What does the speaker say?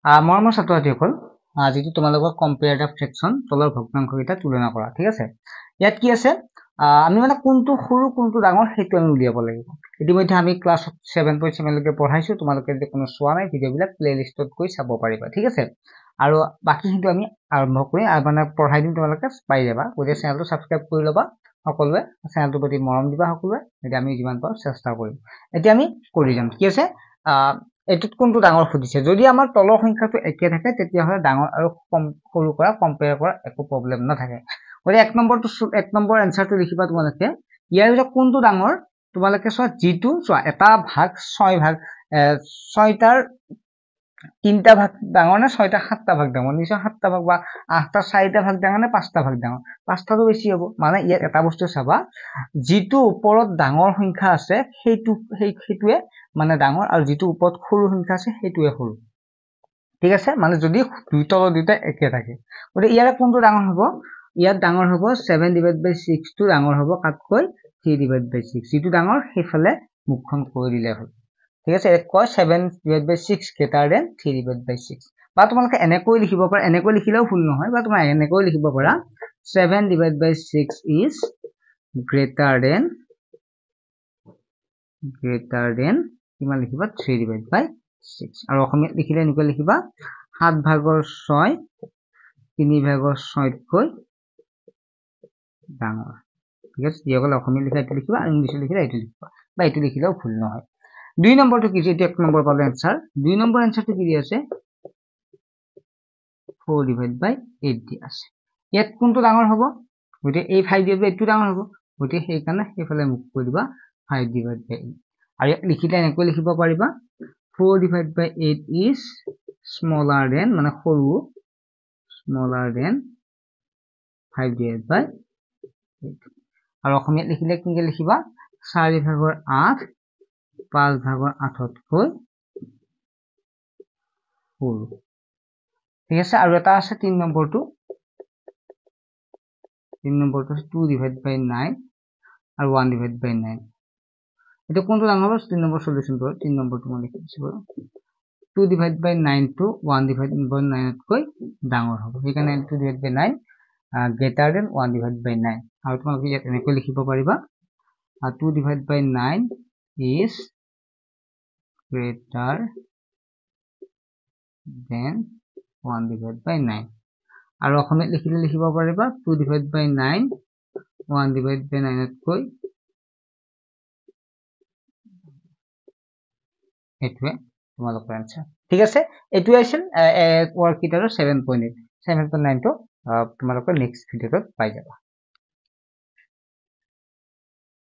মৰমৰ ছাত্ৰ ছাত্ৰীসকল, যিটো তোমালোকৰ কম্পেয়াৰেটিভ ফ্ৰেকচন তলৰ ভগ্নাংশকেইটা তুলনা কৰা, ঠিক আছে। ইয়াত কি আছে, আমি মানে কোনটো সৰু কোনটো ডাঙৰ সেইটো আমি উলিয়াব লাগিব। ইতিমধ্যে আমি ক্লাছ 7.7 লৈকে পঢ়াইছো, তোমালোকে যদি কোনো চোৱা নাই ভিডিঅ'বিলাক প্লেলিষ্টত গৈ চাব পাৰিবা, ঠিক আছে। আৰু বাকীখিনি আমি আৰম্ভ কৰি মানে পঢ়াই দিম, তোমালোকে পাই যাবা। গতিকে চেনেলটো ছাবস্ক্ৰাইব কৰি ল'বা সকলোৱে, চেনেলটোৰ প্ৰতি মৰম দিবা সকলোৱে, এতিয়া আমি যিমান পাৰোঁ চেষ্টা কৰিম। এতিয়া আমি কৰি যাম, কি আছে, এইটোত কোনটো ডাঙৰ সুধিছে। যদি আমাৰ তলৰ সংখ্যাটো একে থাকে তেতিয়াহ'লে ডাঙৰ আৰু সৰু কৰা কম্পেয়াৰ কৰা একো প্ৰব্লেম নাথাকে। গতিকে এক নম্বৰ এনচাৰটো লিখিবা তোমালোকে। ইয়াৰ ভিতৰত কোনটো ডাঙৰ, তোমালোকে চোৱা, যিটো চোৱা এটা ভাগ 6 ভাগ 6টাৰ 3টা ভাগ ডাঙৰ নে 6টা 7টা ভাগ ডাঙৰ, নিশ্চয় 7টা ভাগ বা 8টা 4টা ভাগ ডাঙৰ নে 5টা ভাগ ডাঙৰ, 5টাটো বেছি হ'ব। মানে ইয়াত এটা বস্তু চাবা, যিটো ওপৰত ডাঙৰ সংখ্যা আছে সেইটোৱে মানে ডাঙৰ, আৰু যিটো ওপৰত সৰু সংখ্যা আছে সেইটোৱে সৰু, ঠিক আছে। মানে যদি তলৰ দুটা একে থাকে, গতিকে ইয়াৰে কোনটো ডাঙৰ হ'ব, ইয়াত ডাঙৰ হ'ব 7/6 টো ডাঙৰ হ'ব কাতকৈ 3/6, যিটো ডাঙৰ সেইফালে মুখখন কৰি দিলে হ'ল, ঠিক আছে। কয় 7/6 greater than 3/6, বা তোমালোকে এনেকৈ লিখিব পাৰা, এনেকৈ লিখিলেও ভুল নহয়, বা তোমাক এনেকৈ লিখিব পাৰা 7/6 is greater than কিমান লিখিবা 3/6, আৰু অসমীয়াত লিখিলে এনেকৈ লিখিবা 7/6 3/6তকৈ ডাঙৰ, ঠিক আছে। যিসকলে অসমীয়া লিখা এইটো লিখিবা, আৰু ইংলিছত লিখিলে এইটো লিখিবা, বা এইটো লিখিলেও ভুল নহয়। 2 নম্বৰটো কি, এইটো 1 নম্বৰ পালে এনসাৰ। 2 নম্বৰ এনসাৰটো কি দি আছে, 4/8 দি আছে। ইয়াত কোনটো ডাঙৰ হ'ব, গতিকে এই 5 এইটো ডাঙৰ হ'ব, গতিকে সেইকাৰণে সেইফালে মুখ কৰি দিবা 5/8। আৰু ইয়াত লিখিলে এনেকৈ লিখিব পাৰিবা 4/8 is smaller than, মানে সৰু, smaller than 5/8। আৰু অসমীয়াত লিখিলে কি লিখিবা 4/8 5/8তকৈ সৰু, ঠিক আছে। আৰু এটা আছে 3 নম্বৰটো, 2/9 আৰু 1/9। এইটো কোনটো ডাঙৰ হ'ব, 3 নম্বৰ সলিউশন কৰোঁ। 3 নম্বৰটো মই লিখি দিছোঁ বাৰু, 2/9 টো 1/9তকৈ ডাঙৰ হ'ব, সেইকাৰণে 2/9 greater than 1/9। আৰু তোমালোকে ইয়াত এনেকৈ লিখিব পাৰিবা 2/9 is greater than 1/9। আৰু অসমীয়াত লিখিলে লিখিব পাৰিবা 2/9 1/9তকৈ, এইটোৱে তোমালোকৰ এনসাৰ, ঠিক আছে। এইটোৱে আছিল ৱৰ্কশিট আৰু 7.8 7.9টো তোমালোকৰ নেক্সট ভিডিঅ'ত পাই যাবা।